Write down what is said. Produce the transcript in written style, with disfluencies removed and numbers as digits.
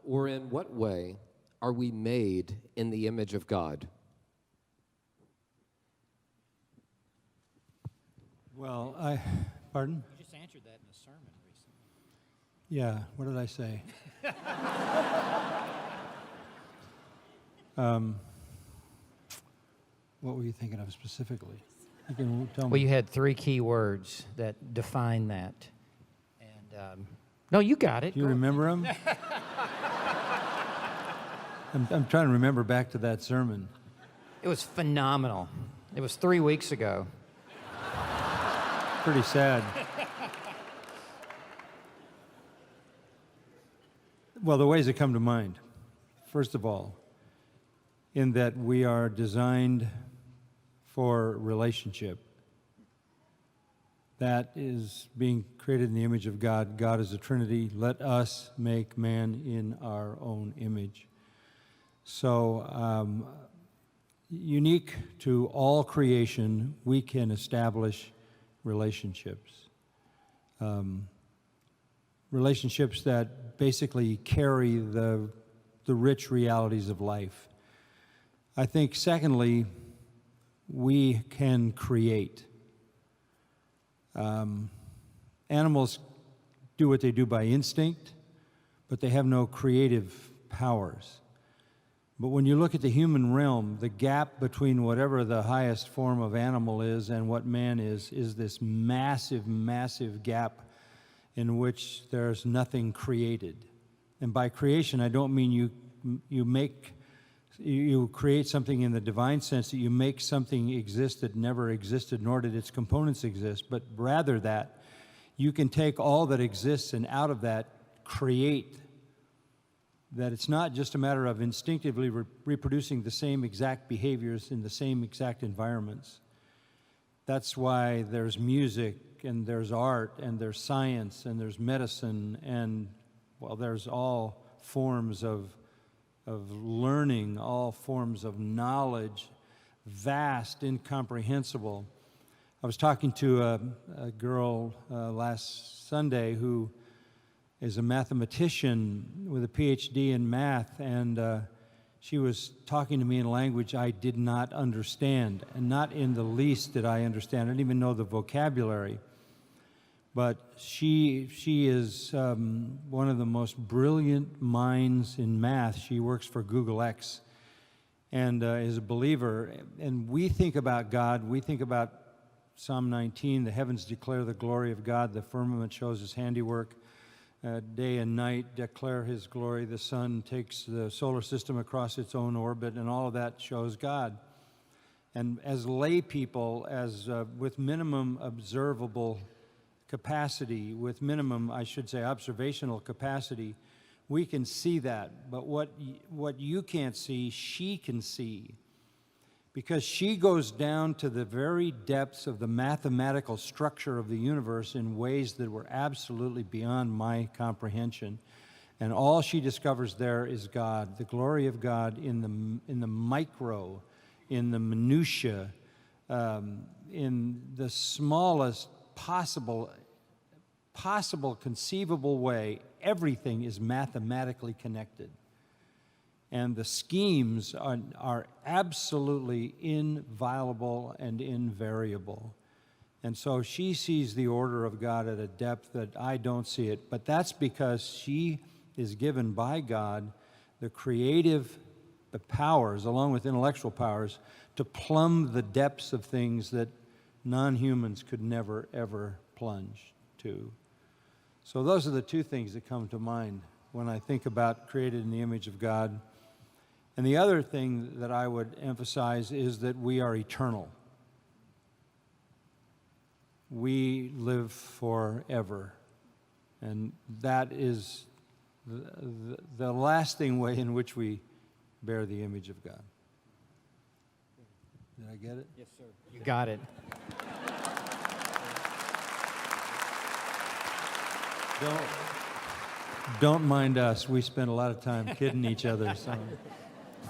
or in what way are we made in the image of God? Well, pardon? You just answered that in a sermon recently. Yeah, what did I say? What were you thinking of specifically? You can tell me. Well, you had 3 key words that define that. And, no, you got it. Do you remember them? I'm trying to remember back to that sermon. It was phenomenal. It was 3 weeks ago. Pretty sad. Well, the ways that come to mind. First of all, in that we are designed for relationship. That is being created in the image of God. God is a Trinity. Let us make man in our own image. So, unique to all creation, we can establish relationships. Relationships that basically carry the rich realities of life. I think, secondly, we can create. Animals do what they do by instinct, but they have no creative powers. But when you look at the human realm, the gap between whatever the highest form of animal is and what man is this massive, massive gap in which there's nothing created. And by creation, I don't mean you create something in the divine sense that you make something exist that never existed, nor did its components exist, but rather that you can take all that exists and out of that create. That it's not just a matter of instinctively reproducing the same exact behaviors in the same exact environments. That's why there's music, and there's art, and there's science, and there's medicine, and, well, there's all forms of learning, all forms of knowledge, vast, incomprehensible. I was talking to a girl last Sunday who is a mathematician with a PhD in math, and she was talking to me in a language I did not understand, and not in the least did I understand. I didn't even know the vocabulary. But she is one of the most brilliant minds in math. She works for Google X and is a believer. And we think about God, we think about Psalm 19, the heavens declare the glory of God, the firmament shows his handiwork. Day and night declare his glory. The sun takes the solar system across its own orbit, and all of that shows God. And as lay people, as with minimum observable capacity, with minimum, I should say, observational capacity, we can see that. But what you can't see, she can see. Because she goes down to the very depths of the mathematical structure of the universe in ways that were absolutely beyond my comprehension. And all she discovers there is God, the glory of God in the micro, in the minutia, in the smallest possible conceivable way. Everything is mathematically connected. And the schemes are absolutely inviolable and invariable. And so she sees the order of God at a depth that I don't see it. But that's because she is given by God the creative powers, along with intellectual powers, to plumb the depths of things that non-humans could never, ever plunge to. So those are the two things that come to mind when I think about created in the image of God. And the other thing that I would emphasize is that we are eternal. We live forever. And that is the lasting way in which we bear the image of God. Did I get it? Yes, sir. You got it. Don't mind us. We spend a lot of time kidding each other. So.